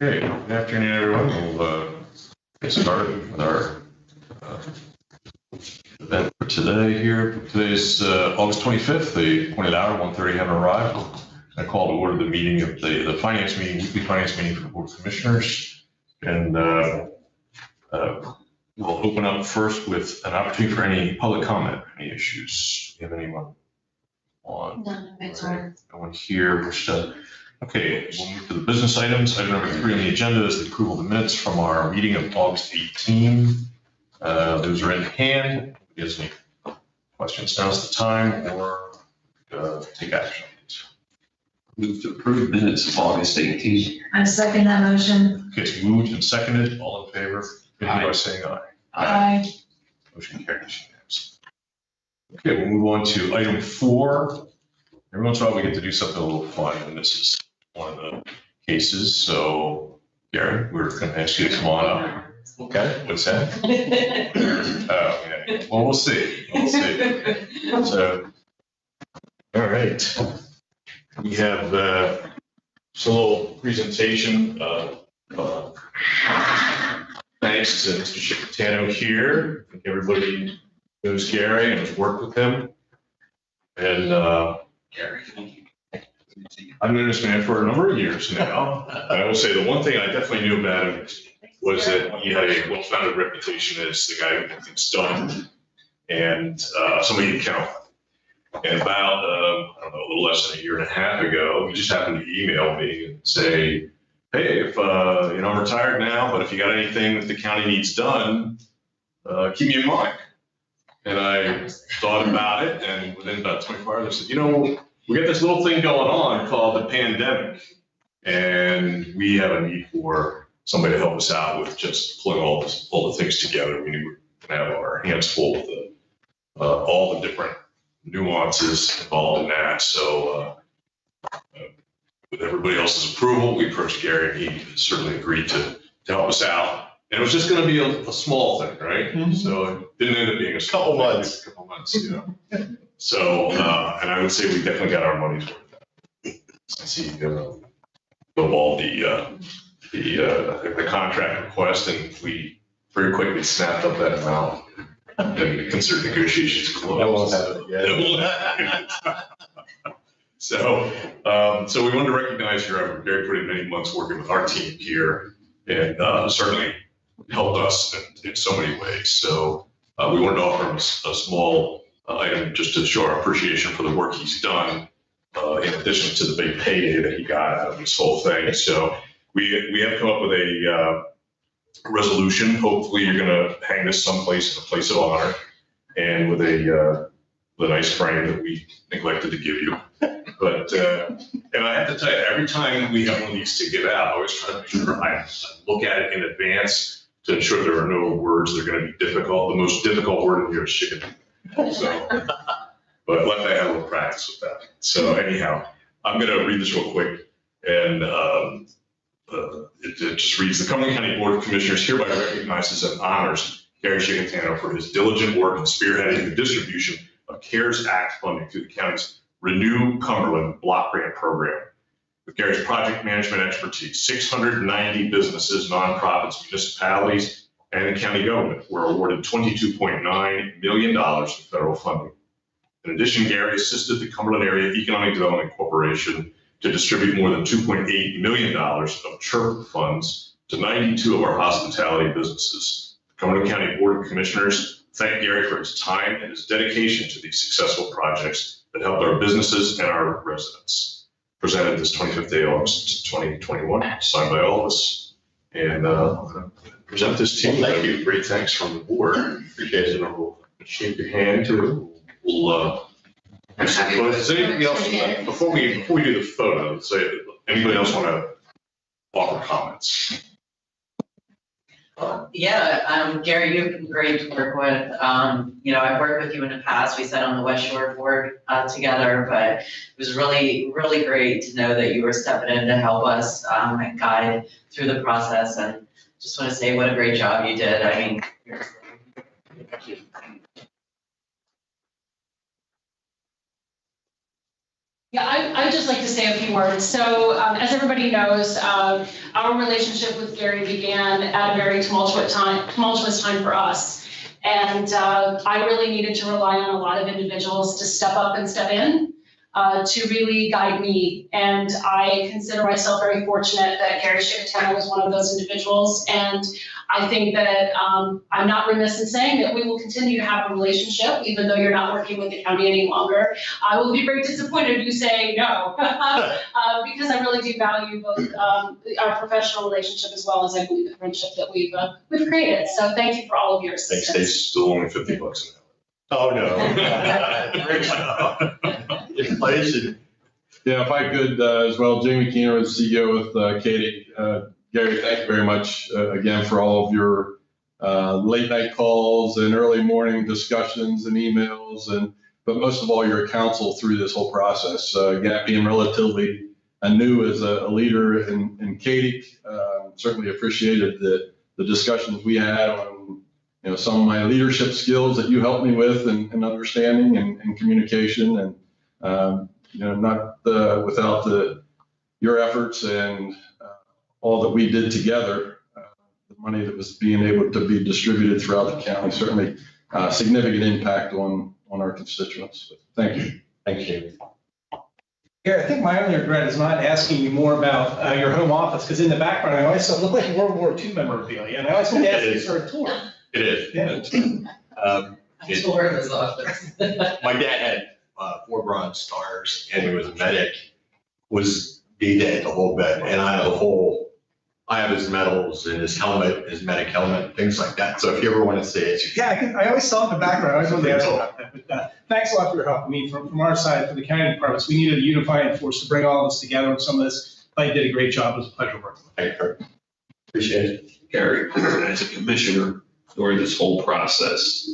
Okay, good afternoon, everyone. We'll get started with our event for today here. Today's August 25th, the appointed hour, 1:30 have arrived. I call to order the meeting of the finance meeting, weekly finance meeting for the Board of Commissioners. And we'll open up first with an opportunity for any public comment, any issues. Do you have anyone on? None, it's on. No one here. Okay, we'll move to the business items. Item number 3 on the agenda is the approval of the minutes from our meeting of August 18. Those are in hand. If there's any questions, now's the time, or take action. Move to approve minutes of August 18th. I second that motion. Okay, it's moved and seconded. All in favor? Indicate by saying aye. Aye. Motion carries unanimously. Okay, we'll move on to item 4. Every once in a while we get to do something a little fun, and this is one of the cases. So, Gary, we're going to ask you to come on up. Okay, what's that? Oh, yeah. Well, we'll see. We'll see. So, all right. We have just a little presentation. Thanks to Mr. Chicatano here. I think everybody knows Gary and has worked with him. And Gary. I've known this man for a number of years now. And I will say the one thing I definitely knew about him was that he had a well-founded reputation as the guy who gets things done and somebody you count on. And about, I don't know, a little less than a year and a half ago, he just happened to email me and say, hey, if, I'm retired now, but if you got anything that the county needs done, keep me in mind. And I thought about it, and within about 24 hours, I said, we got this little thing going on called the pandemic, and we have a need for somebody to help us out with just pulling all the things together. We need to have our hands full with all the different nuances involved in that. So with everybody else's approval, we approached Gary, and he certainly agreed to help us out. And it was just going to be a small thing, right? Mm-hmm. So it didn't end up being a couple months, So, and I would say we definitely got our money's worth. Since he lowballed the contract request, and we very quickly snapped up that amount, and the concert negotiations closed. I won't have it yet. So we wanted to recognize your effort. Gary put in many months working with our team here, and certainly helped us in so many ways. So we wanted to offer him a small item just to show our appreciation for the work he's done, in addition to the big payday that he got out of this whole thing. So we have come up with a resolution. Hopefully you're going to hang this someplace in a place of honor, and with a nice frame that we neglected to give you. But, and I have to tell you, every time we have one of these to give out, I always try to make sure I look at it in advance to ensure there are no words that are going to be difficult. The most difficult word in here is chicken. So, but let me have a little practice with that. So anyhow, I'm going to read this real quick. And it just reads, the Cumberland County Board of Commissioners hereby recognizes and honors Gary Chicatano for his diligent work in spearheading the distribution of CARES Act funding through the county's Renew Cumberland block grant program. With Gary's project management expertise, 690 businesses, nonprofits, municipalities, and the county government were awarded $22.9 million in federal funding. In addition, Gary assisted the Cumberland Area Economic Development Corporation to distribute more than $2.8 million of CHIRP funds to 92 of our hospitality businesses. The Cumberland County Board of Commissioners thank Gary for his time and his dedication to these successful projects that helped our businesses and our residents. Presented this 25th day of August 2021, signed by all of us. And present this to you. Thank you. Great thanks from the board. Appreciate it. And we'll shake your hand too. We'll is there anything else before we do the photo? Say anybody else want to offer comments? Gary, you've been great to work with. I've worked with you in the past. We sat on the West Shore board together, but it was really, really great to know that you were stepping in to help us and guide through the process. And just want to say what a great job you did. I mean, Thank you. Yeah, I'd just like to say a few words. So as everybody knows, our relationship with Gary began at a very tumultuous time for us. And I really needed to rely on a lot of individuals to step up and step in to really guide me. And I consider myself very fortunate that Gary Shikatana was one of those individuals. And I think that I'm not remiss in saying that we will continue to have a relationship, even though you're not working with the county any longer. I will be very disappointed if you say no, because I really do value both our professional relationship as well as I believe the friendship that we've created. So thank you for all of your Thanks, assistance. State's still only $50 an hour. Oh, no. Inflation. Yeah, if I could as well, Jamie Keener is CEO with CAEDC. Gary, thank you very much again for all of your late night calls and early morning discussions and emails, but most of all your counsel through this whole process. Again, being relatively new as a leader in CAEDC, certainly appreciated the discussions we had on some of my leadership skills that you helped me with and understanding and communication, and not without your efforts and all that we did together, the money that was being able to be distributed throughout the county, certainly significant impact on our constituents. Thank you. Thank you. Gary, I think my only regret is not asking you more about your home office, because in the background, I always saw it looked like World War II memorabilia, and I always wanted to ask you for a tour. It is. Yeah. Tour of his office. My dad had 4 Bronze Stars, and he was a medic, was D-Day the whole bit, and I have his medals and his helmet, his medic helmet, things like that. So if you ever want to see it. Yeah, I always saw it in the background. I always wanted to ask about that. But thanks a lot for your help. I mean, from our side, for the county departments, we needed a unifying force to bring all of us together on some of this. You did a great job. It was a pleasure working with you. Thank you. Appreciate it. Gary, as a commissioner during this whole process,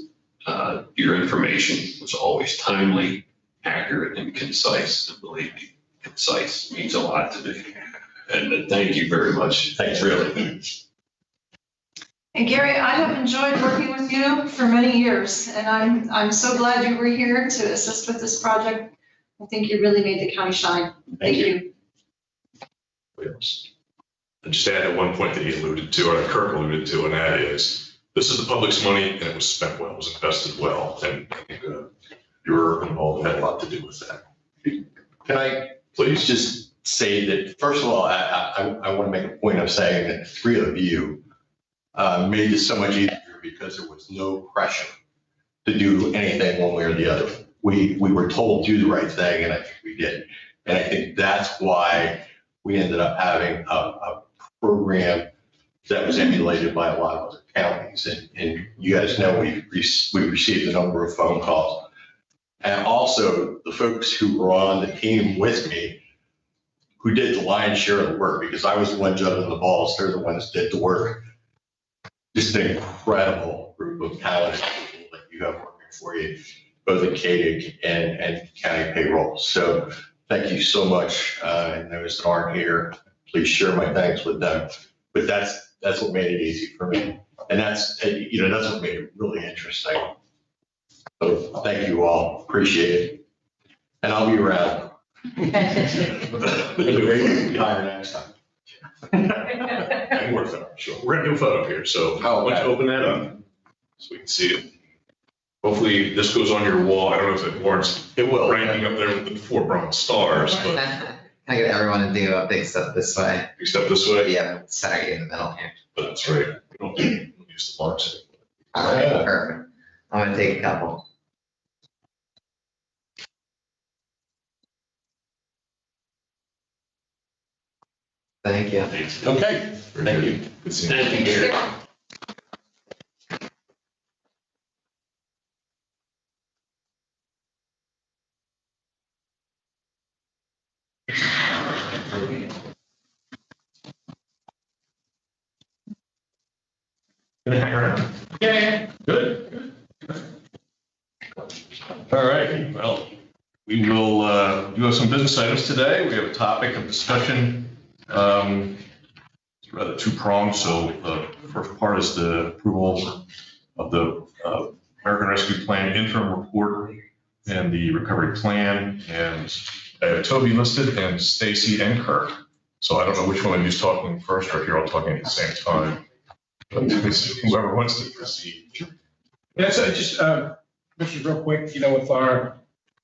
your information was always timely, accurate, and concise. And believe me, concise means a lot to me. And thank you very much. Thanks, really. And Gary, I have enjoyed working with you for many years, and I'm so glad you were here to assist with this project. I think you really made the county shine. Thank you. And just to add at one point that he alluded to, or that Kirk alluded to, and that is, this is the public's money and it was spent well, it was invested well. And I think your involvement had a lot to do with that. Can I please just say that, first of all, I want to make a point of saying that the 3 of you made this so much easier because there was no pressure to do anything one way or the other. We were told to do the right thing, and I think we did. And I think that's why we ended up having a program that was emulated by a lot of other counties. And you guys know we received a number of phone calls. And also the folks who were on the team with me who did the lion's share of the work, because I was the one juggling the balls, they're the ones that did the work. Just an incredible group of talented people that you have working for you, both in CAEDC and county payroll. So thank you so much. And those that aren't here, please share my thanks with them. But that's what made it easy for me. And that's what made it really interesting. So thank you all, appreciate it. And I'll be around. Great hire next time. And more photo, sure. We're gonna do a photo here, so why don't you open that up so we can see it. Hopefully this goes on your wall. I don't know if it warrants ranking up there with the 4 Bronze Stars, but Can I get everyone to do a big step this way? big step this way. Yeah, center you in the middle here. But that's right. We don't use the marks. All right, perfect. I'm gonna take a couple. Thank you. Okay, thank you. Good seeing you. Gary. Gonna hang around? Yeah. Good. All right, well, we will do have some business items today. We have a topic of discussion. It's rather two-pronged. So the first part is the approval of the American Rescue Plan interim report and the recovery plan. And I have Toby listed and Stacy and Kirk. So I don't know which one of you is talking first or if you're all talking at the same time. But whoever wants to proceed. Yeah, so just, Commissioners, real quick, with our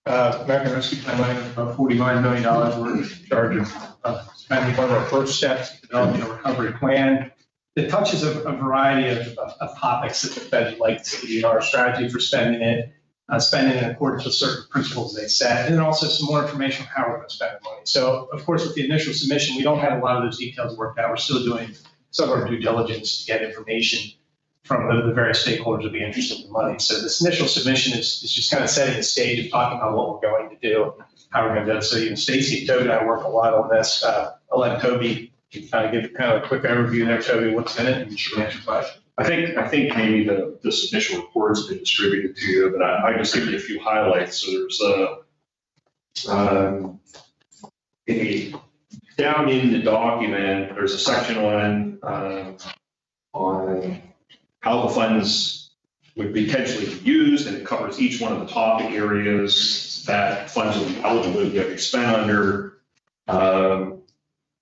American Rescue Plan line of about $49 million, we're in charge of spending one of our first steps, developing a recovery plan that touches a variety of topics that the Fed would like to see, our strategy for spending it, spending in accordance with certain principles they set, and then also some more information on how we're going to spend the money. So, of course, with the initial submission, we don't have a lot of those details worked out. We're still doing some of our due diligence to get information from the various stakeholders that be interested in the money. So this initial submission is just kind of setting the stage of talking about what we're going to do, how we're going to do it. So even Stacy, Toby, and I work a lot on this. I'll let Toby kind of give kind of a quick overview there. Toby, what's in it, and you should answer questions. I think maybe this initial report has been distributed to you, but I just give you a few highlights. So there's down in the document, there's a section on how the funds would potentially be used, and it covers each one of the topic areas that funds will be eligible to get spent under. And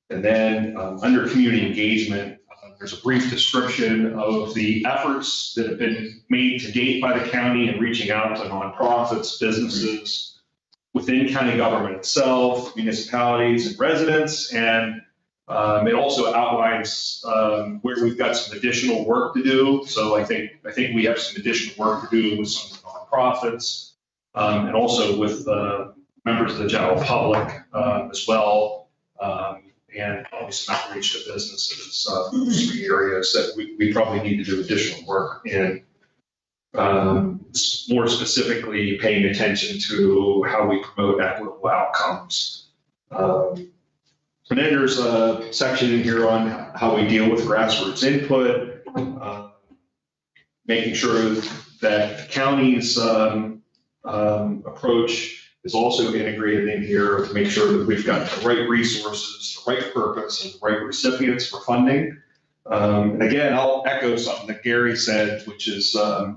then under community engagement, there's a brief description of the efforts that have been made to date by the county in reaching out to nonprofits, businesses within county government itself, municipalities and residents. And it also outlines where we've got some additional work to do. So I think we have some additional work to do with some nonprofits and also with members of the general public as well. And some outreach to businesses, three areas that we probably need to do additional work in. More specifically, paying attention to how we promote equitable outcomes. And then there's a section in here on how we deal with grassroots input, making sure that the county's approach is also integrated in here to make sure that we've got the right resources, the right purpose, and the right recipients for funding. And again, I'll echo something that Gary said, which is the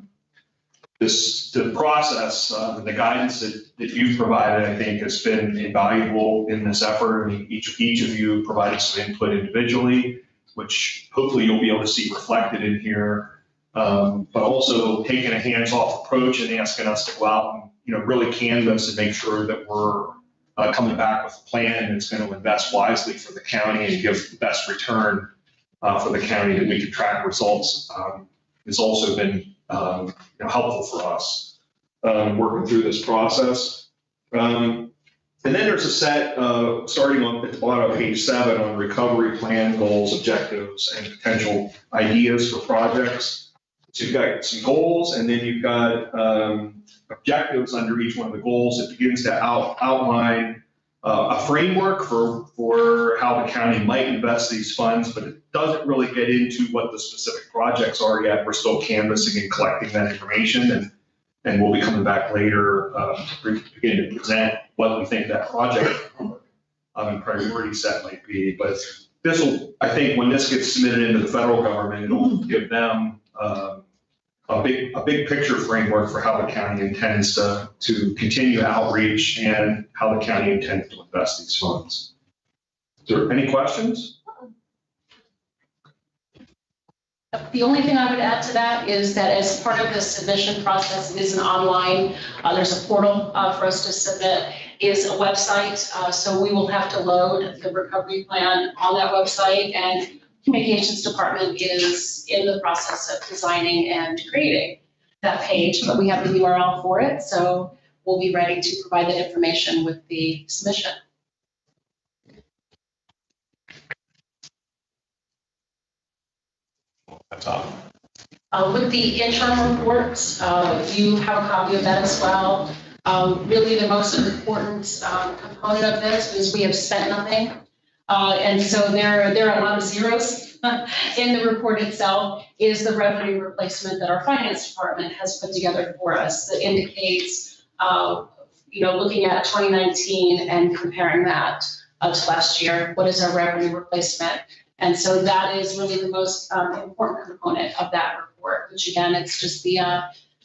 process and the guidance that you've provided, I think, has been invaluable in this effort. I mean, each of you provided some input individually, which hopefully you'll be able to see reflected in here. But also taking a hands-off approach and asking us to go out and really canvas and make sure that we're coming back with a plan that's going to invest wisely for the county and give the best return for the county that we can track results. Has also been helpful for us working through this process. And then there's a set starting at the bottom of page 7 on recovery plan, goals, objectives, and potential ideas for projects. So you've got some goals, and then you've got objectives under each one of the goals. It begins to outline a framework for how the county might invest these funds, but it doesn't really get into what the specific projects are yet. We're still canvassing and collecting that information, and we'll be coming back later to begin to present what we think that project and priority set might be. But this will, I think, when this gets submitted into the federal government, it'll give them a big picture framework for how the county intends to continue outreach and how the county intends to invest these funds. Is there any questions? The only thing I would add to that is that as part of the submission process, it is an online, there's a portal for us to submit, is a website. So we will have to load the recovery plan on that website, and Communications Department is in the process of designing and creating that page, but we have the URL for it. So we'll be ready to provide that information with the submission. That's all. With the interim reports, you have a copy of that as well. Really the most important component of this is we have spent nothing. And so there are a lot of zeros in the report itself. Is the revenue replacement that our finance department has put together for us that indicates, looking at 2019 and comparing that to last year, what is our revenue replacement? And so that is really the most important component of that report, which again, it's just the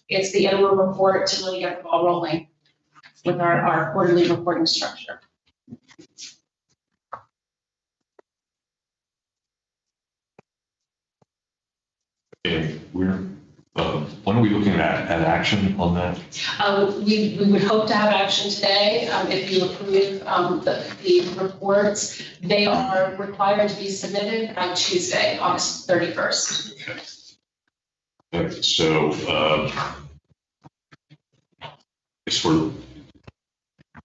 interim report to really get the ball rolling with our quarterly reporting structure. And when are we looking at action on that? We would hope to have action today, if you approve, the reports. They are required to be submitted by Tuesday, August 31st. Okay. So, I guess we're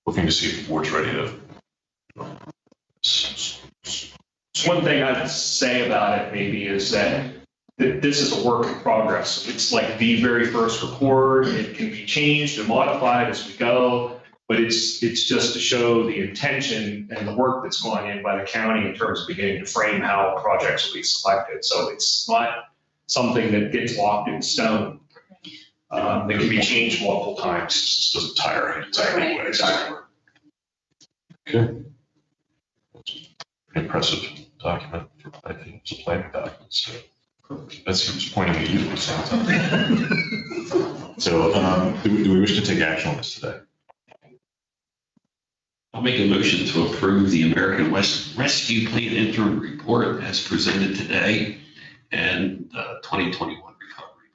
looking to see if the board's ready to. One thing I'd say about it maybe is that this is a work in progress. It's like the very first report. It can be changed and modified as we go, but it's just to show the intention and the work that's gone in by the county in terms of beginning to frame how projects will be selected. So it's not something that gets locked in stone. That can be changed multiple times. It just doesn't tire our hands out anyway. Exactly. Okay. Impressive document for, I think it's a planning document. So that seems pointing at you. It sounds like. So do we wish to take action on this today? I'll make a motion to approve the American Rescue Plan interim report as presented today and 2021 recovery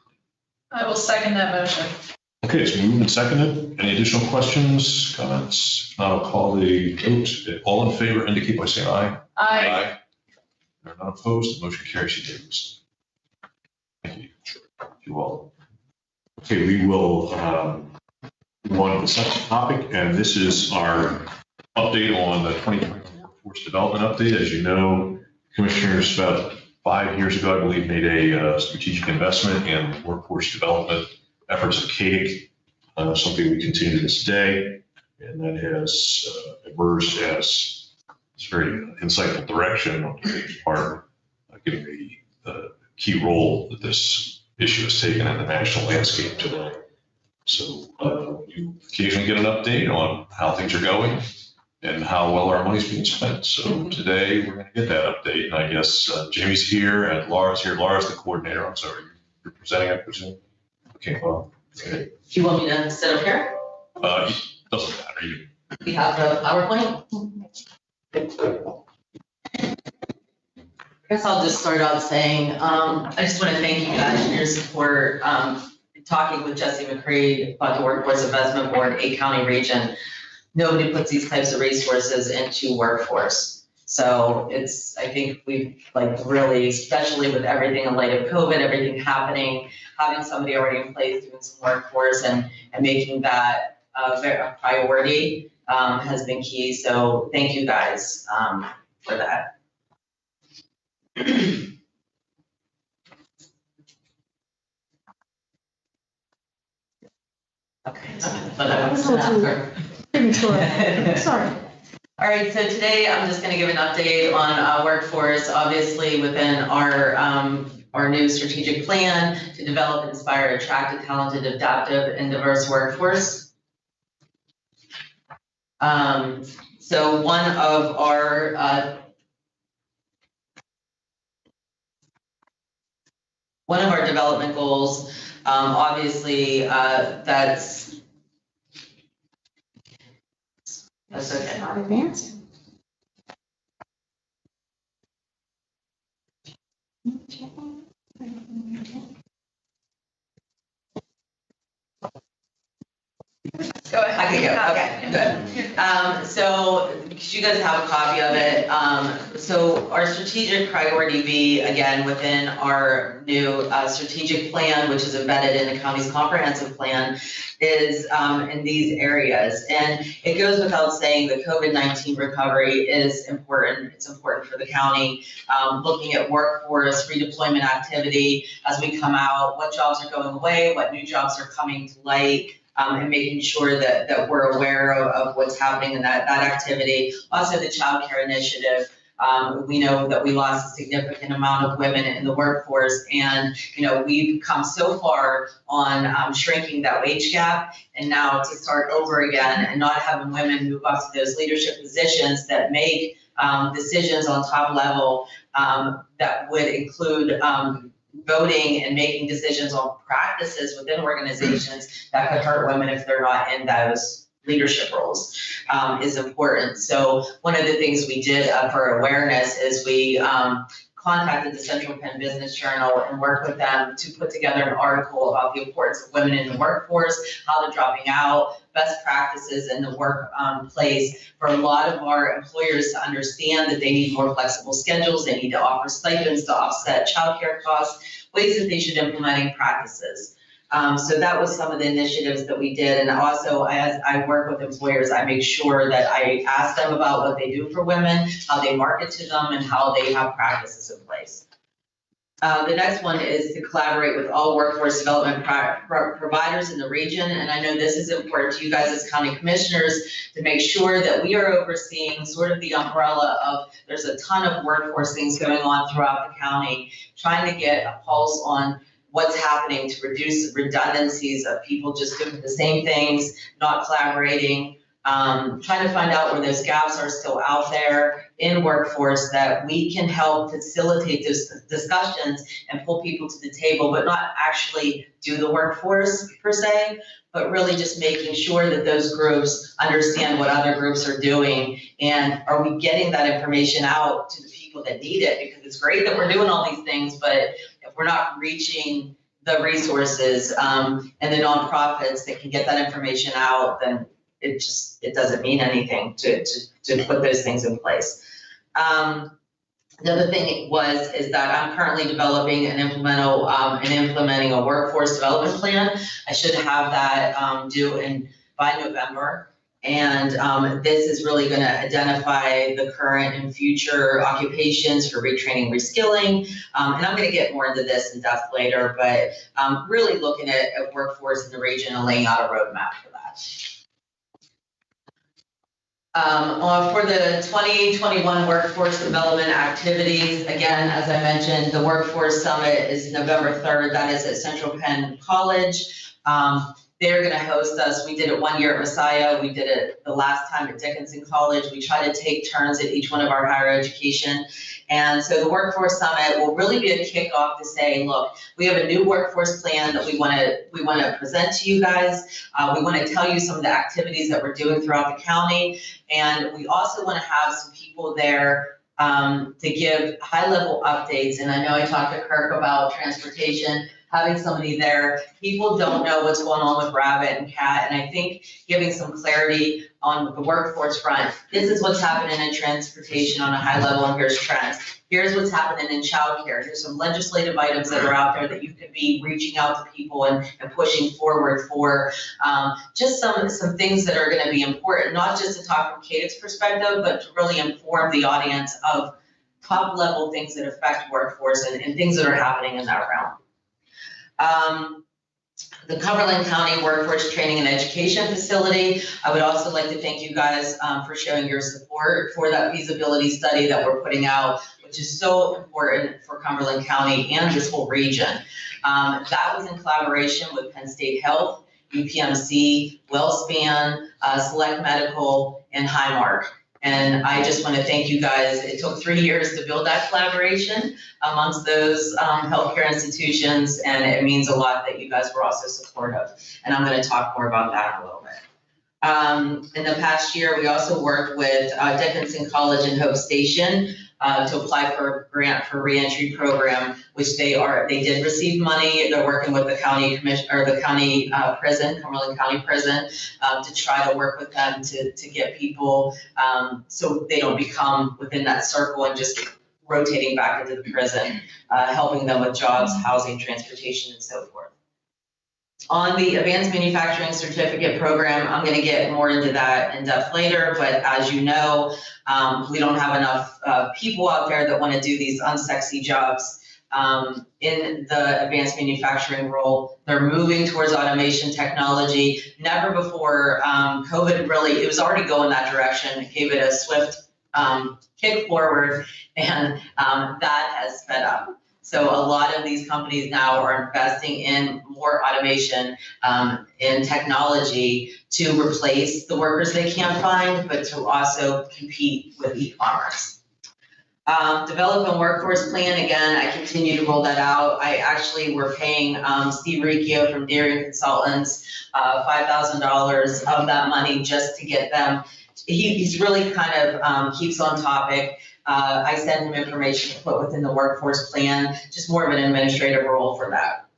plan. I will second that motion. Okay, it's moved and seconded. Any additional questions, comments? If not, I'll call the vote. All in favor indicate by saying aye. Aye. They're not opposed. The motion carries unanimously. Thank you. Thank you all. Okay, we will move on to the second topic, and this is our update on the 2021 workforce development update. As you know, commissioners, about 5 years ago, I believe, made a strategic investment in workforce development efforts of CAEDC, something we continue to this day, and that has emerged as this very insightful direction on CAEDC's part, given the key role that this issue has taken in the national landscape today. So you occasionally get an update on how things are going and how well our money's being spent. So today we're going to get that update, and I guess Jamie's here and Laura's here. Laura's the coordinator. I'm sorry, you're presenting, I presume. Okay, well, okay. Do you want me to sit up here? Doesn't matter. We have the PowerPoint. I guess I'll just start out saying, I just want to thank you guys for your support. Talking with Jesse McCreed about the Workforce Investment Board, 8-county region, nobody puts these types of resources into workforce. So it's, I think we've really, especially with everything in light of COVID, everything happening, having somebody already in place doing some workforce and making that a priority has been key. So thank you guys for that. Okay. Sorry. All right, so today I'm just going to give an update on workforce, obviously within our new strategic plan to develop, inspire, attract a talented, adaptive, and diverse workforce. So one of our development goals, obviously, that's okay. Not advancing. Go ahead. I can go. Okay, good. So, because you guys have a copy of it, so our strategic priority B, again, within our new strategic plan, which is embedded in the county's comprehensive plan, is in these areas. And it goes without saying that COVID-19 recovery is important. It's important for the county. Looking at workforce redeployment activity as we come out, what jobs are going away, what new jobs are coming to light. And making sure that we're aware of what's happening in that activity. Also, the child care initiative. We know that we lost a significant amount of women in the workforce, and we've come so far on shrinking that wage gap, and now to start over again and not having women move up to those leadership positions that make decisions on top level that would include voting and making decisions on practices within organizations that could hurt women if they're not in those leadership roles is important. So one of the things we did for awareness is we contacted the Central Penn Business Journal and worked with them to put together an article about the importance of women in the workforce, how they're dropping out, best practices in the workplace for a lot of our employers to understand that they need more flexible schedules, they need to offer stipends to offset childcare costs, ways that they should implement practices. So that was some of the initiatives that we did. And also, as I work with employers, I make sure that I ask them about what they do for women, how they market to them, and how they have practices in place. The next one is to collaborate with all workforce development providers in the region. And I know this is important to you guys as county commissioners to make sure that we are overseeing sort of the umbrella of, there's a ton of workforce things going on throughout the county, trying to get a pulse on what's happening to reduce redundancies of people just doing the same things, not collaborating, trying to find out where those gaps are still out there in workforce that we can help facilitate those discussions and pull people to the table, but not actually do the workforce per se, but really just making sure that those groups understand what other groups are doing, and are we getting that information out to the people that need it? Because it's great that we're doing all these things, but if we're not reaching the resources and the nonprofits that can get that information out, then it doesn't mean anything to put those things in place. The other thing is that I'm currently developing and implementing a workforce development plan. I should have that due by November. And this is really going to identify the current and future occupations for retraining, reskilling. And I'm going to get more into this in depth later, but really looking at workforce in the region and laying out a roadmap for that. For the 2021 workforce development activities, again, as I mentioned, the Workforce Summit is November 3rd. That is at Central Penn College. They're going to host us. We did it 1 year at Messiah. We did it the last time at Dickinson College. We try to take turns at each one of our higher education. And so the Workforce Summit will really be a kickoff to say, look, we have a new workforce plan that we want to present to you guys. We want to tell you some of the activities that we're doing throughout the county. And we also want to have some people there to give high-level updates. And I know I talked to Kirk about transportation, having somebody there. People don't know what's going on with Rabbit and Cat, and I think giving some clarity on the workforce front. This is what's happening in transportation on a high level, and here's trends. Here's what's happening in childcare. Here's some legislative items that are out there that you could be reaching out to people and pushing forward for. Just some things that are going to be important, not just to talk from CAEDC's perspective, but to really inform the audience of top level things that affect workforce and things that are happening in that realm. The Cumberland County Workforce Training and Education Facility. I would also like to thank you guys for showing your support for that feasibility study that we're putting out, which is so important for Cumberland County and this whole region. That was in collaboration with Penn State Health, UPMC, WellSpan, Select Medical, and Highmark. And I just want to thank you guys. It took 3 years to build that collaboration amongst those healthcare institutions, and it means a lot that you guys were also supportive. And I'm going to talk more about that in a little bit. In the past year, we also worked with Dickinson College and Hope Station to apply for a grant for reentry program, which they did receive money. They're working with the county commission or the county prison, Cumberland County Prison, to try to work with them to get people so they don't become within that circle and just rotating back into the prison, helping them with jobs, housing, transportation, and so forth. On the Advanced Manufacturing Certificate Program, I'm going to get more into that in depth later, but as you know, we don't have enough people out there that want to do these unsexy jobs in the advanced manufacturing role. They're moving towards automation technology. Never before COVID really, it was already going that direction. It gave it a swift kick forward, and that has sped up. So a lot of these companies now are investing in more automation in technology to replace the workers they can't find, but to also compete with e-commerce. Develop a workforce plan, again, I continue to roll that out. We're paying Steve Riccio from Darien Consultants $5,000 of that money just to get them. He's really kind of keeps on topic. I send him information to put within the workforce plan, just more of an administrative role for that.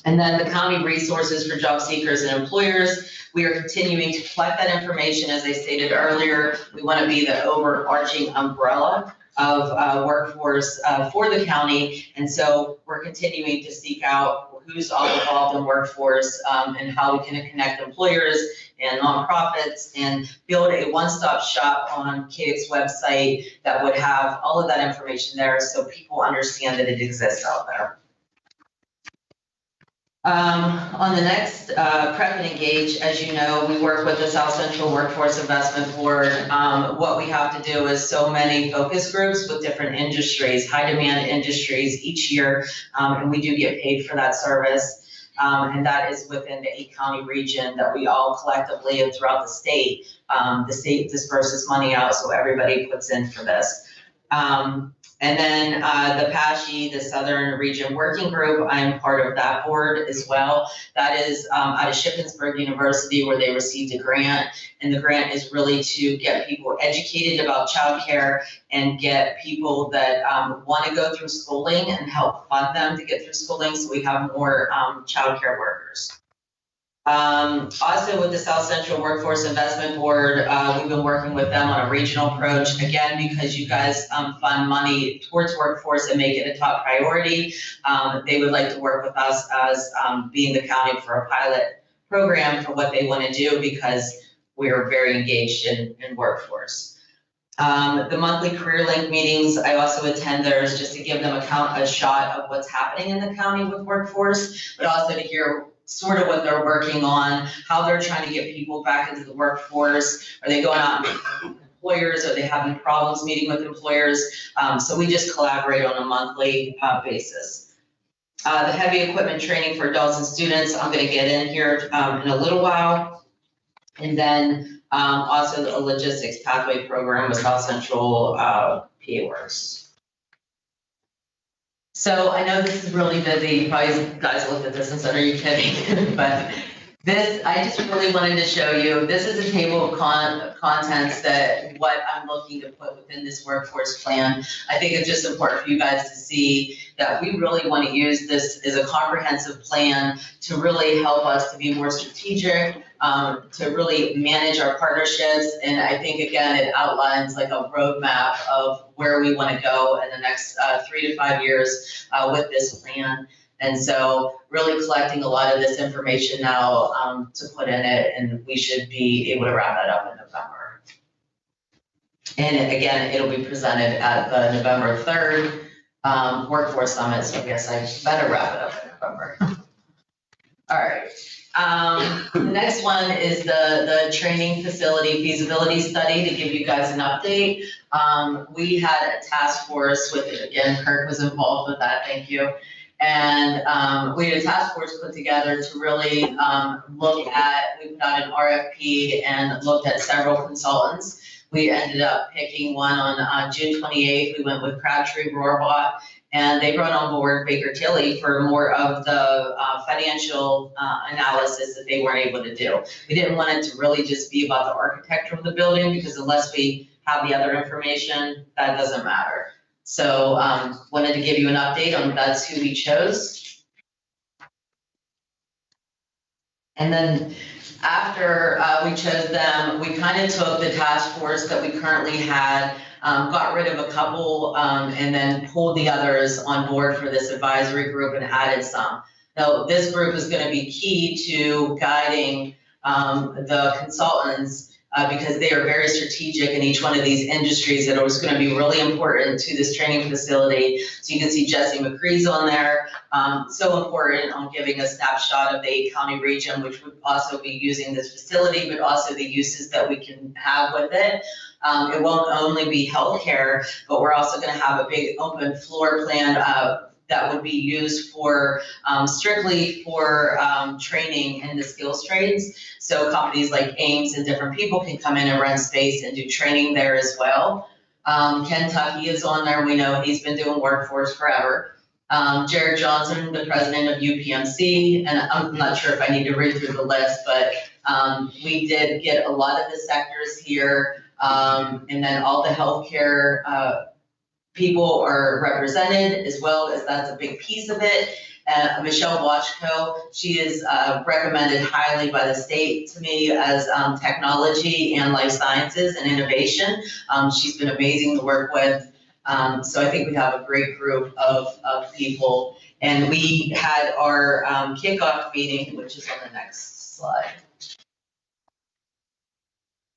And then the county resources for job seekers and employers. We are continuing to collect that information. As I stated earlier, we want to be the overarching umbrella of workforce for the county. And so we're continuing to seek out who's all involved in workforce and how we can connect employers and nonprofits and build a one-stop shop on CAEDC's website that would have all of that information there so people understand that it exists out there. On the next, Prep and Engage, as you know, we work with the South Central Workforce Investment Board. What we have to do is so many focus groups with different industries, high demand industries each year, and we do get paid for that service. And that is within the 8-county region that we all collectively and throughout the state disperses money out, so everybody puts in for this. And then the PASHE, the Southern Region Working Group, I am part of that board as well. That is out of Shippensburg University where they received a grant. And the grant is really to get people educated about childcare and get people that want to go through schooling and help fund them to get through schooling so we have more childcare workers. Also with the South Central Workforce Investment Board, we've been working with them on a regional approach, again, because you guys fund money towards workforce and make it a top priority. They would like to work with us as being the county for a pilot program for what they want to do because we're very engaged in workforce. The monthly career link meetings, I also attend theirs just to give them a shot of what's happening in the county with workforce, but also to hear sort of what they're working on, how they're trying to get people back into the workforce. Are they going out and meeting with employers? Are they having problems meeting with employers? So we just collaborate on a monthly basis. The heavy equipment training for adults and students, I'm going to get in here in a little while. And then also the logistics pathway program with South Central PA Works. So I know this is really busy. You probably guys looked at this and said, are you kidding? But this, I just really wanted to show you, this is a table of contents that what I'm looking to put within this workforce plan. I think it's just important for you guys to see that we really want to use this as a comprehensive plan to really help us to be more strategic, to really manage our partnerships. And I think, again, it outlines like a roadmap of where we want to go in the next 3 to 5 years with this plan. And so really collecting a lot of this information now to put in it, and we should be able to wrap that up in November. And again, it'll be presented at the November 3rd Workforce Summit, so I guess I better wrap it up in November. All right. The next one is the training facility feasibility study to give you guys an update. We had a task force with it. Again, Kirk was involved with that, thank you. And we had a task force put together to really look at, we put out an RFP and looked at several consultants. We ended up picking one on June 28th. We went with Crabtree Rohrbach, and they brought on board Baker Tilly for more of the financial analysis that they weren't able to do. We didn't want it to really just be about the architecture of the building, because unless we have the other information, that doesn't matter. So wanted to give you an update on that's who we chose. And then after we chose them, we kind of took the task force that we currently had, got rid of a couple, and then pulled the others on board for this advisory group and added some. Now, this group is going to be key to guiding the consultants because they are very strategic in each one of these industries that are going to be really important to this training facility. So you can see Jesse McCree's on there. So important on giving a snapshot of the 8-county region, which would also be using this facility, but also the uses that we can have with it. It won't only be healthcare, but we're also going to have a big open floor plan that would be used for strictly for training in the skills trades. So companies like Ames and different people can come in and rent space and do training there as well. Kentucky is on there. We know he's been doing workforce forever. Jared Johnson, the president of UPMC, and I'm not sure if I need to read through the list, but we did get a lot of the sectors here. And then all the healthcare people are represented as well, as that's a big piece of it. Michelle Washko, she is recommended highly by the state to me as technology and life sciences and innovation. She's been amazing to work with. So I think we have a great group of people. And we had our kickoff meeting, which is on the next slide,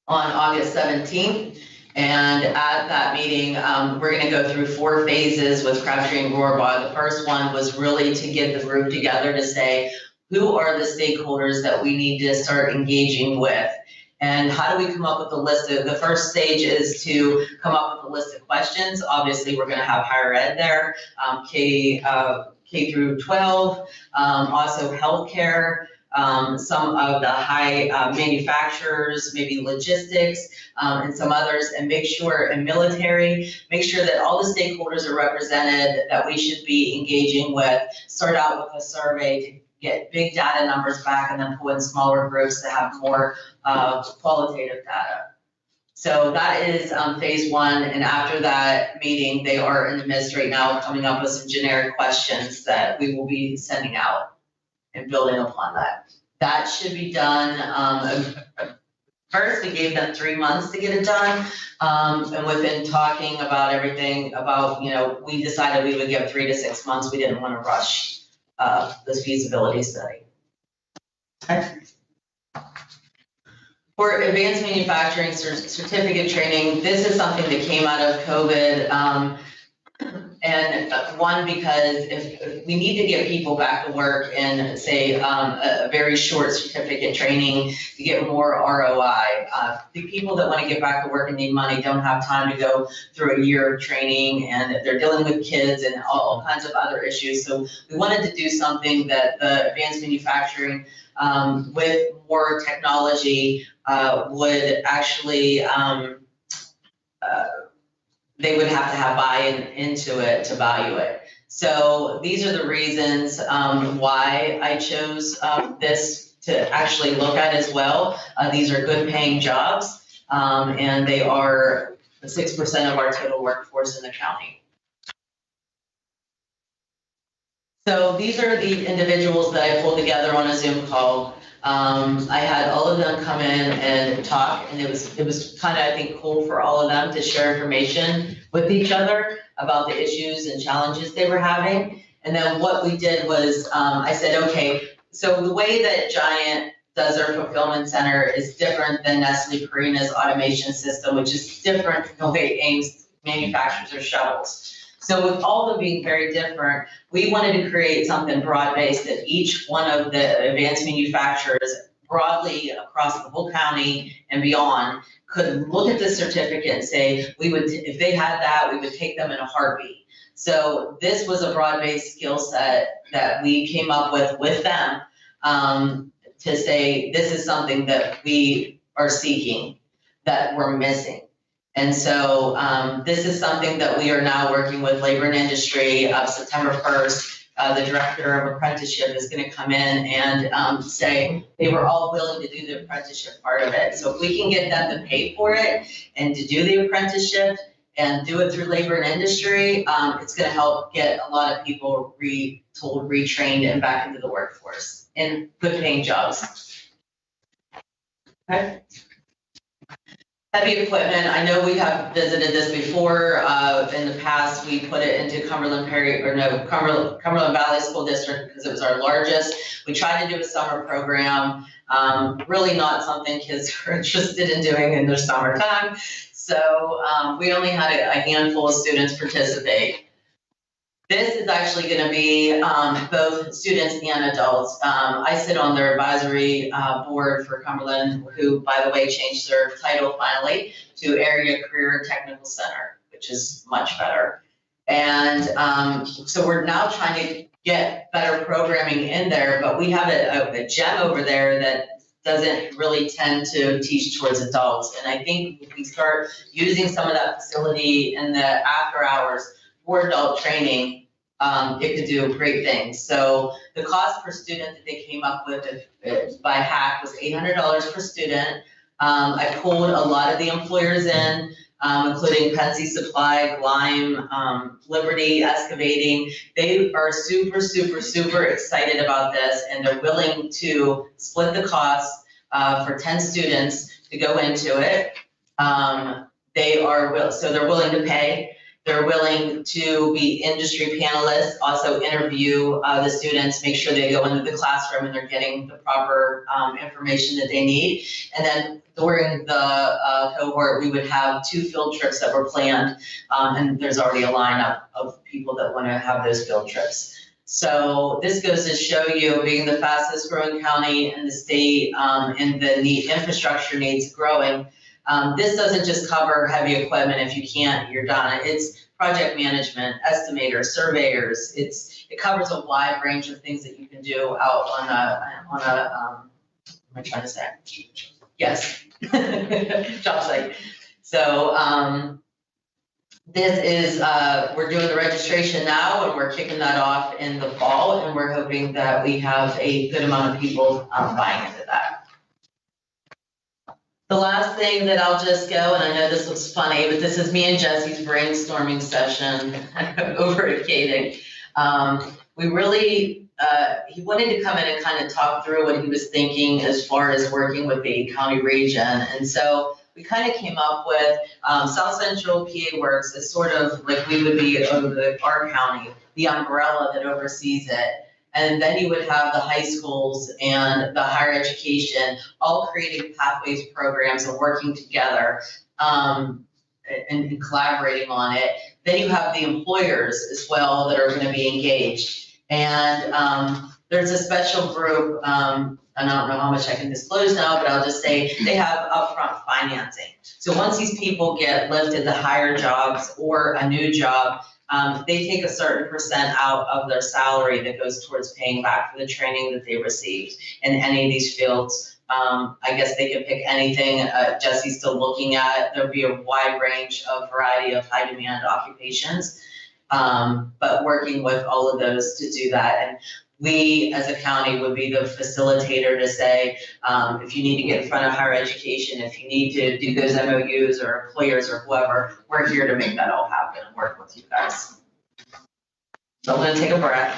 on August 17th. And at that meeting, we're going to go through 4 phases with Crabtree and Rohrbaugh. The first one was really to get the group together to say, who are the stakeholders that we need to start engaging with? And how do we come up with a list of, the first stage is to come up with a list of questions. Obviously, we're going to have higher ed there, K through 12, also healthcare, some of the high manufacturers, maybe logistics, and some others, and make sure, and military, make sure that all the stakeholders are represented that we should be engaging with. Start out with a survey to get big data numbers back, and then pull in smaller groups to have more qualitative data. So that is phase 1, and after that meeting, they are in the midst right now of coming up with some generic questions that we will be sending out and building upon that. That should be done. First, we gave them 3 months to get it done. And within talking about everything about, we decided we would give 3 to 6 months. We didn't want to rush this feasibility study. Okay. For advanced manufacturing certificate training, this is something that came out of COVID. And one, because if we need to get people back to work in, say, a very short certificate training to get more ROI. The people that want to get back to work and need money don't have time to go through a year of training, and they're dealing with kids and all kinds of other issues. So we wanted to do something that the advanced manufacturing with more technology would actually they would have to have buy-in into it to value it. So these are the reasons why I chose this to actually look at as well. These are good paying jobs, and they are 6% of our total workforce in the county. So these are the individuals that I pulled together on a Zoom call. I had all of them come in and talk, and it was kind of, I think, cool for all of them to share information with each other about the issues and challenges they were having. And then what we did was, I said, okay, so the way that Giant does their fulfillment center is different than Nestle Purina's automation system, which is different from the way Ames manufactures their shovels. So with all of them being very different, we wanted to create something broad-based that each one of the advanced manufacturers broadly across the whole county and beyond could look at the certificate and say, we would, if they had that, we would take them in a heartbeat. So this was a broad-based skill set that we came up with them to say, this is something that we are seeking, that we're missing. And so this is something that we are now working with Labor and Industry. September 1st, the director of apprenticeship is going to come in and say they were all willing to do the apprenticeship part of it. So if we can get them to pay for it and to do the apprenticeship and do it through Labor and Industry, it's going to help get a lot of people retooled, retrained, and back into the workforce in good paying jobs. Okay. Heavy equipment, I know we have visited this before. In the past, we put it into Cumberland Valley School District because it was our largest. We tried to do a summer program, really not something kids are interested in doing in their summertime. So we only had a handful of students participate. This is actually going to be both students and adults. I sit on their advisory board for Cumberland, who, by the way, changed their title finally to Area Career Technical Center, which is much better. And so we're now trying to get better programming in there, but we have a gem over there that doesn't really tend to teach towards adults. And I think if we start using some of that facility in the after hours for adult training, it could do great things. So the cost per student that they came up with by hack was $800 per student. I pulled a lot of the employers in, including Pensy Supply, Lime, Liberty Excavating. They are super, super, super excited about this, and they're willing to split the cost for 10 students to go into it. So they're willing to pay. They're willing to be industry panelists, also interview the students, make sure they go into the classroom and they're getting the proper information that they need. And then during the cohort, we would have 2 field trips that were planned, and there's already a lineup of people that want to have those field trips. So this goes to show you, being the fastest growing county in the state, and the infrastructure needs growing. This doesn't just cover heavy equipment. If you can't, you're done. It's project management, estimators, surveyors. It covers a wide range of things that you can do out on a what am I trying to say? Yes, job site. So this is, we're doing the registration now, and we're kicking that off in the fall, and we're hoping that we have a good amount of people buying into that. The last thing that I'll just go, and I know this looks funny, but this is me and Jesse's brainstorming session over at CAEDC. We really, he wanted to come in and kind of talk through what he was thinking as far as working with the county region. And so we kind of came up with South Central PA Works is sort of like we would be over our county, the umbrella that oversees it. And then you would have the high schools and the higher education all creating pathways programs and working together and collaborating on it. Then you have the employers as well that are going to be engaged. And there's a special group, and I don't know how much I can disclose now, but I'll just say they have upfront financing. So once these people get lifted to higher jobs or a new job, they take a certain percent out of their salary that goes towards paying back for the training that they received in any of these fields. I guess they can pick anything. Jesse's still looking at. There'll be a wide range of variety of high demand occupations, but working with all of those to do that. And we as a county would be the facilitator to say, if you need to get in front of higher education, if you need to do those MOUs or employers or whoever, we're here to make that all happen and work with you guys. So I'm gonna take a breath.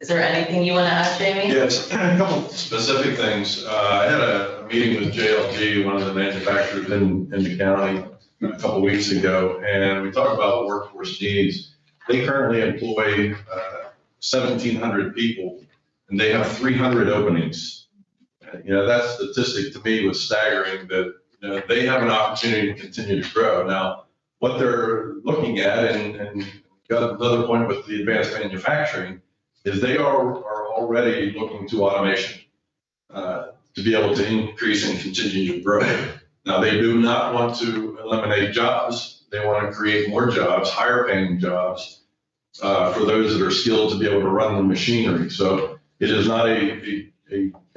Is there anything you wanna add, Jamie? Yes, a couple specific things. I had a meeting with JLG, one of the manufacturers in the county, a couple of weeks ago, and we talked about workforce needs. They currently employ 1,700 people, and they have 300 openings. That statistic to me was staggering, that they have an opportunity to continue to grow. Now, what they're looking at, and got another point with the advanced manufacturing, is they are already looking to automation to be able to increase and continue to grow. Now, they do not want to eliminate jobs. They want to create more jobs, higher paying jobs for those that are skilled to be able to run the machinery. So it is not an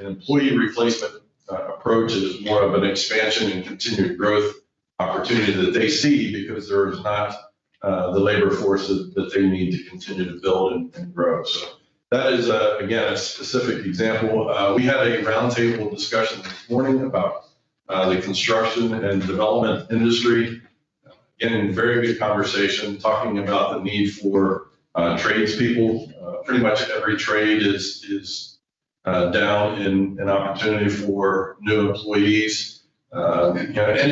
employee replacement approach. It is more of an expansion and continued growth opportunity that they see, because there is not the labor force that they need to continue to build and grow. So that is, again, a specific example. We had a roundtable discussion this morning about the construction and development industry. Again, very good conversation, talking about the need for tradespeople. Pretty much every trade is down in an opportunity for new employees. And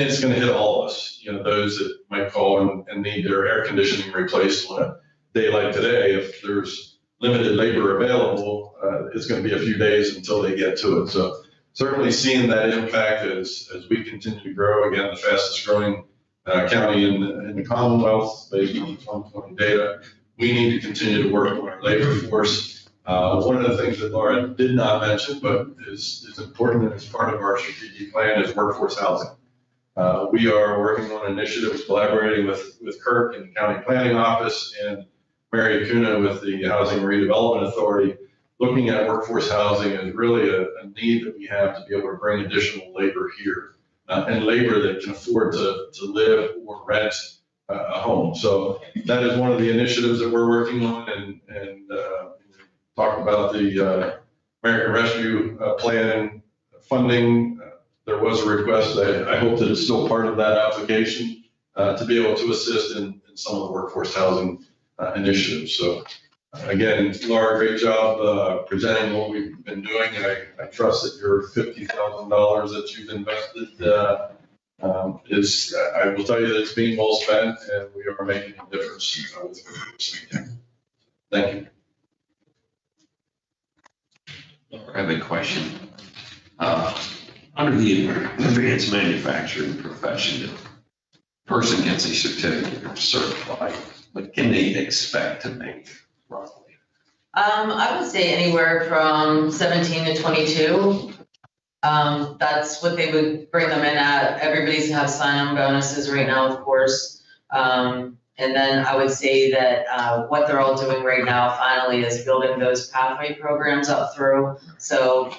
it's going to hit all of us, those that might call and need their air conditioning replaced on a day like today. If there's limited labor available, it's going to be a few days until they get to it. So certainly seeing that impact as we continue to grow. Again, the fastest growing county in the Commonwealth based on 2020 data. We need to continue to work on our labor force. One of the things that Laura did not mention, but is important as part of our strategic plan, is workforce housing. We are working on initiatives, collaborating with Kirk and the County Planning Office and Mary Acuna with the Housing Redevelopment Authority, looking at workforce housing is really a need that we have to be able to bring additional labor here, and labor that can afford to live or rent a home. So that is one of the initiatives that we're working on, and talked about the American Rescue Plan funding. There was a request, I hope that it's still part of that application, to be able to assist in some of the workforce housing initiatives. So again, Laura, great job presenting what we've been doing. I trust that your $50,000 that you've invested I will tell you that it's being well spent, and we are making a difference with Thank you. I have a question. Under the advanced manufacturing profession, the person gets a certificate or certified, what can they expect to make roughly? I would say anywhere from 17 to 22. That's what they would bring them in at. Everybody's have sign-on bonuses right now, of course. And then I would say that what they're all doing right now finally is building those pathway programs up through. So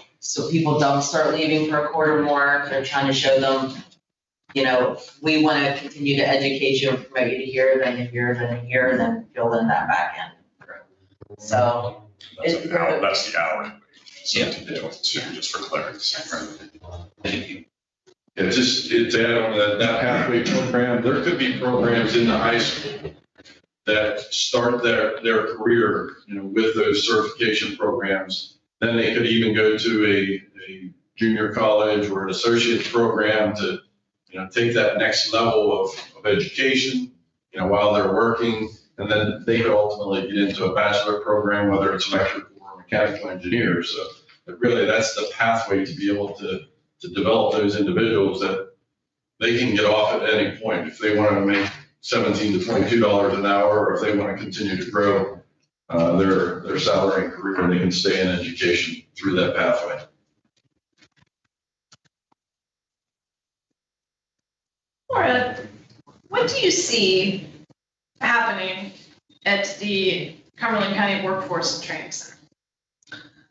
people don't start leaving for a quarter more. They're trying to show them, we want to continue to educate you and promote you to here, then to here, then to here, and then build in that back end. So. That's the hourly wage. Yeah. 17 to 22, just for clarity. Thank you. Yeah, just to add on that pathway program, there could be programs in the high school that start their career, with those certification programs. Then they could even go to a junior college or an associate's program to, take that next level of education, while they're working. And then they could ultimately get into a bachelor program, whether it's electrical or mechanical engineer. So really, that's the pathway to be able to develop those individuals that they can get off at any point if they want to make $17 to $22 an hour, or if they want to continue to grow their salary and career, and they can stay in education through that pathway. Laura, what do you see happening at the Cumberland County Workforce Training Center?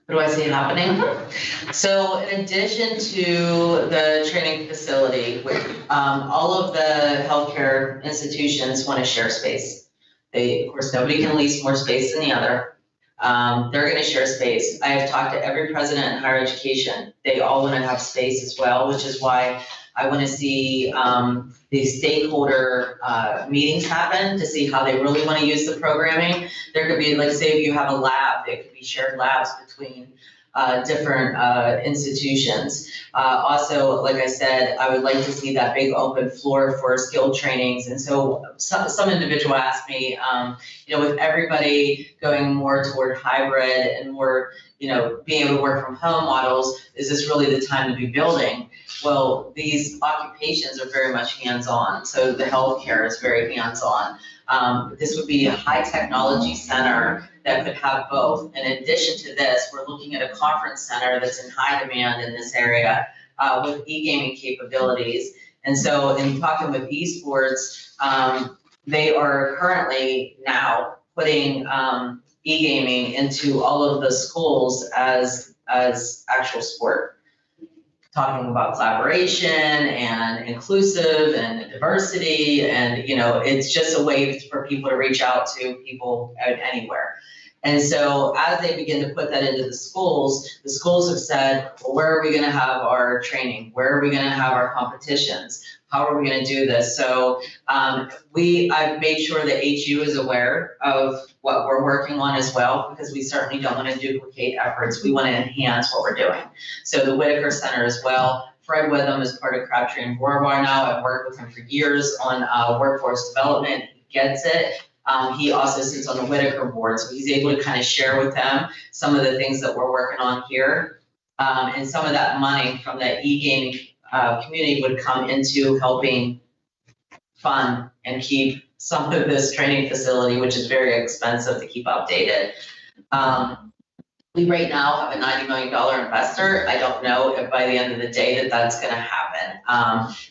What do I see happening? So in addition to the training facility, all of the healthcare institutions want to share space. Of course, nobody can lease more space than the other. They're going to share space. I have talked to every president in higher education. They all want to have space as well, which is why I want to see the stakeholder meetings happen to see how they really want to use the programming. There could be, like, say if you have a lab, there could be shared labs between different institutions. Also, like I said, I would like to see that big open floor for skilled trainings. And so some individual asked me, with everybody going more toward hybrid and more, being able to work from home models, is this really the time to be building? Well, these occupations are very much hands-on. So the healthcare is very hands-on. This would be a high technology center that could have both. In addition to this, we're looking at a conference center that's in high demand in this area with e-gaming capabilities. And so in talking with esports, they are currently now putting e-gaming into all of the schools as actual sport. Talking about collaboration and inclusive and diversity, and it's just a way for people to reach out to people anywhere. And so as they begin to put that into the schools have said, well, where are we going to have our training? Where are we going to have our competitions? How are we going to do this? So I've made sure that HU is aware of what we're working on as well, because we certainly don't want to duplicate efforts. We want to enhance what we're doing. So the Whitaker Center as well. Fred Witham is part of Crabtree and Borbar now. I've worked with him for years on workforce development. He gets it. He also sits on the Whitaker board, so he's able to kind of share with them some of the things that we're working on here. And some of that money from the e-gaming community would come into helping fund and keep some of this training facility, which is very expensive to keep updated. We right now have a $90 million investor. I don't know if by the end of the day that's going to happen,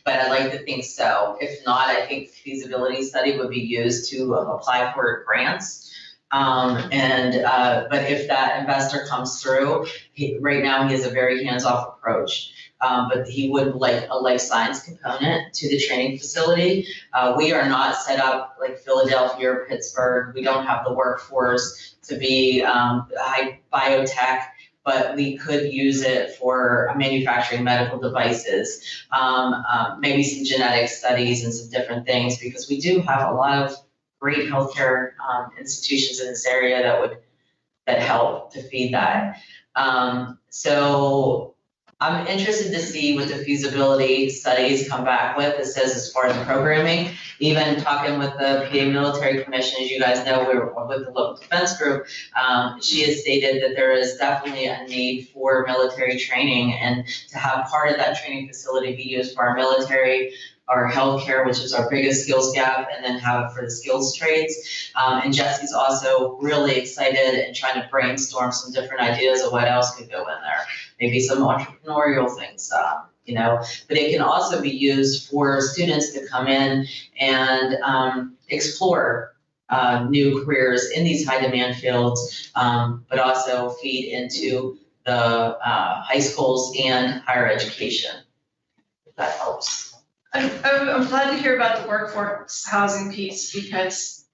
but I'd like to think so. If not, I think feasibility study would be used to apply for grants. But if that investor comes through, right now he has a very hands-off approach. But he would like a life science component to the training facility. We are not set up like Philadelphia or Pittsburgh. We don't have the workforce to be high biotech, but we could use it for manufacturing medical devices, maybe some genetic studies and some different things, because we do have a lot of great healthcare institutions in this area that help to feed that. So I'm interested to see what the feasibility studies come back with. It says as far as programming, even talking with the PA Military Commission, as you guys know, we were with the local defense group. She has stated that there is definitely a need for military training, and to have part of that training facility be used for our military, our healthcare, which is our biggest skills gap, and then have it for the skills trades. And Jesse's also really excited and trying to brainstorm some different ideas of what else could go in there. Maybe some entrepreneurial things, but it can also be used for students to come in and explore new careers in these high demand fields, but also feed into the high schools and higher education, if that helps. I'm glad to hear about the workforce housing piece, because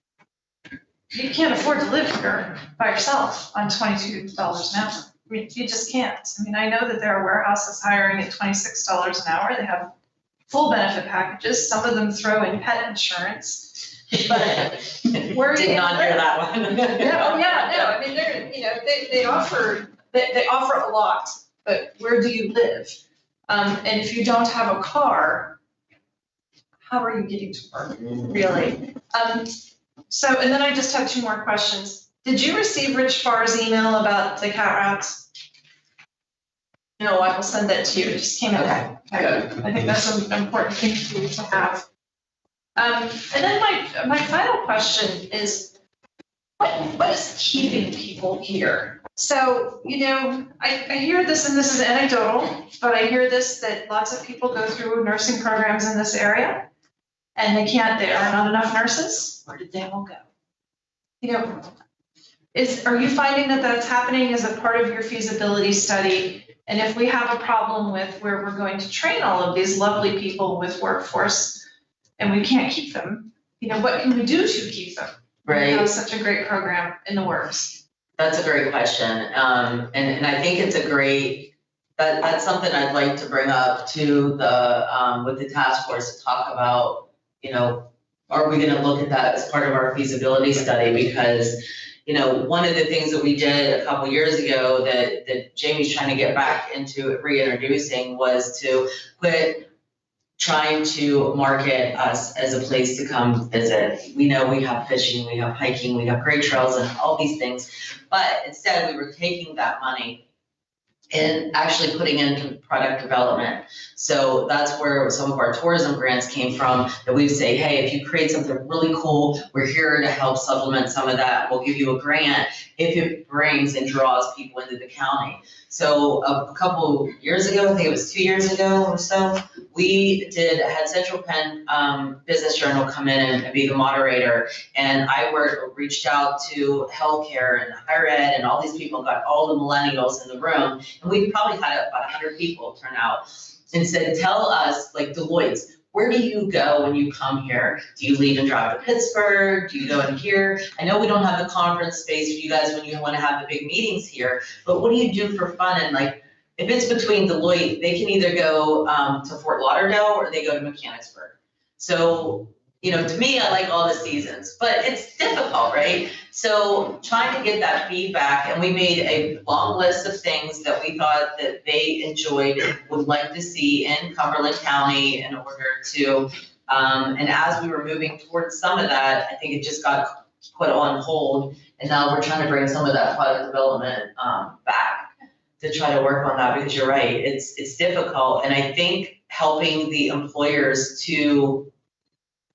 you can't afford to live here by yourself on $22 an hour. I mean, you just can't. I mean, I know that there are warehouses hiring at $26 an hour. They have full benefit packages. Some of them throw in pet insurance. But where are you Did not hear that one. I mean, they offer a lot, but where do you live? And if you don't have a car, how are you getting to work, really? So, and then I just have two more questions. Did you receive Rich Farr's email about the cat rats? No, I will send that to you. It just came in. Okay. I think that's an important thing for you to have. And then my final question is, what is keeping people here? So, I hear this, and this is anecdotal, but I hear this, that lots of people go through nursing programs in this area, and there are not enough nurses. Where did they all go? Are you finding that that's happening as a part of your feasibility study? And if we have a problem with where we're going to train all of these lovely people with workforce, and we can't keep them, what can we do to keep them? Right. We have such a great program in the works. That's a great question. And I think it's that's something I'd like to bring up to with the task force to talk about, are we going to look at that as part of our feasibility study? Because, one of the things that we did a couple years ago that Jamie's trying to get back into reintroducing was to quit trying to market us as a place to come visit. We know we have fishing, we have hiking, we have great trails and all these things, but instead we were taking that money and actually putting into product development. So that's where some of our tourism grants came from, that we say, hey, if you create something really cool, we're here to help supplement some of that. We'll give you a grant if it brings and draws people into the county. So a couple years ago, I think it was 2 years ago or so, we had Central Penn Business Journal come in and be the moderator. And I reached out to healthcare and higher ed and all these people, got all the millennials in the room. And we probably had about 100 people turn out and said, tell us, like Deloitte's, where do you go when you come here? Do you leave and drive to Pittsburgh? Do you go in here? I know we don't have the conference space for you guys when you want to have the big meetings here, but what do you do for fun? And like, if it's between Deloitte, they can either go to Fort Lauderdale or they go to Mechanicsburg. So, to me, I like all the seasons, but it's difficult, right? So trying to get that feedback, and we made a long list of things that we thought that they enjoyed and would like to see in Cumberland County in order to, and as we were moving towards some of that, I think it just got put on hold. And now we're trying to bring some of that product development back to try to work on that, because you're right, it's difficult. And I think helping the employers to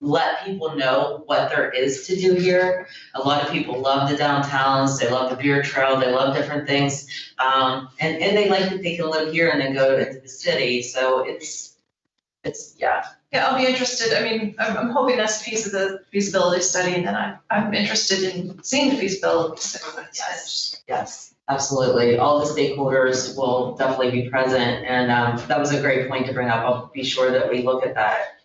let people know what there is to do here. A lot of people love the downtowns, they love the beer trail, they love different things. And they like that they can live here and then go into the city. So it's Yeah, I'll be interested. I mean, I'm hoping that's a piece of the feasibility study, and then I'm interested in seeing the feasibility study. Yes, absolutely. All the stakeholders will definitely be present, and that was a great point to bring up. I'll be sure that we look at that.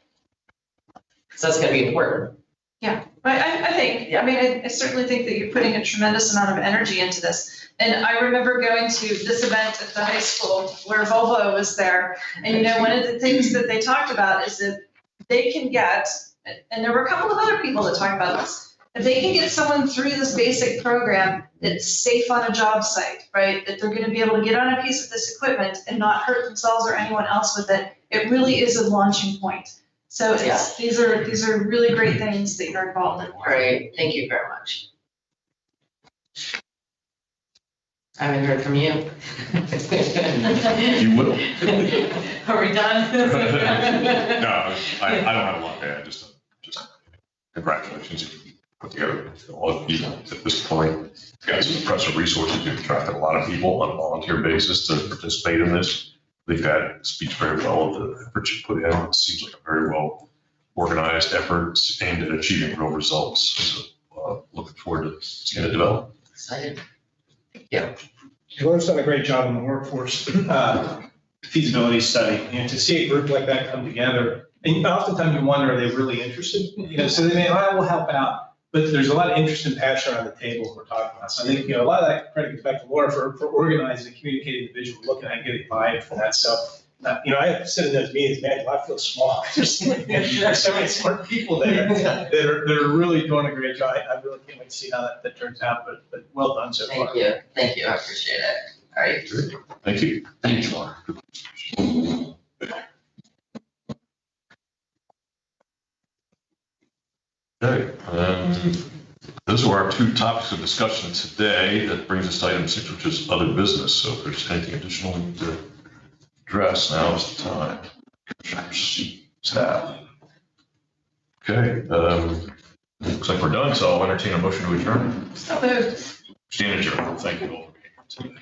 So that's gonna be important. I think, I mean, I certainly think that you're putting a tremendous amount of energy into this. And I remember going to this event at the high school where Volvo was there. And you know, one of the things that they talked about is that they can get, and there were a couple of other people that talked about this, if they can get someone through this basic program that's safe on a job site, right? That they're gonna be able to get on a piece of this equipment and not hurt themselves or anyone else with it, it really is a launching point. So it's, these are really great things that you're involved in. Great, thank you very much. I haven't heard from you. You will. Are we done? No, I don't have a lot to add, just congratulations. You put together all of you at this point. You got some impressive resources. You've attracted a lot of people on a volunteer basis to participate in this. They've had speaks very well of the effort you put in. It seems like a very well organized effort aimed at achieving real results. So looking forward to seeing it develop. Excited. Laura's done a great job in the workforce feasibility study, and to see a group like that come together, and oftentimes you wonder, are they really interested? You know, so they may, I will help out, but there's a lot of interest and passion around the table we're talking about. So I think, you know, a lot of that credit goes back to Laura for organizing and communicating the vision, looking at getting buy-in from that. So, you know, I sit in those meetings, man, I feel small. There's so many smart people there that are really doing a great job. I really can't wait to see how that turns out, but well done so far. Thank you, I appreciate it. All right. Thank you. Thanks, Laura. Okay, those were our two topics of discussion today. That brings us to item 6, which is other business. So if there's anything additional to address, now is the time. Staff. Okay, looks like we're done, so I'll entertain a motion to adjourn. So moved. Stand adjourned. Thank you all for being here today.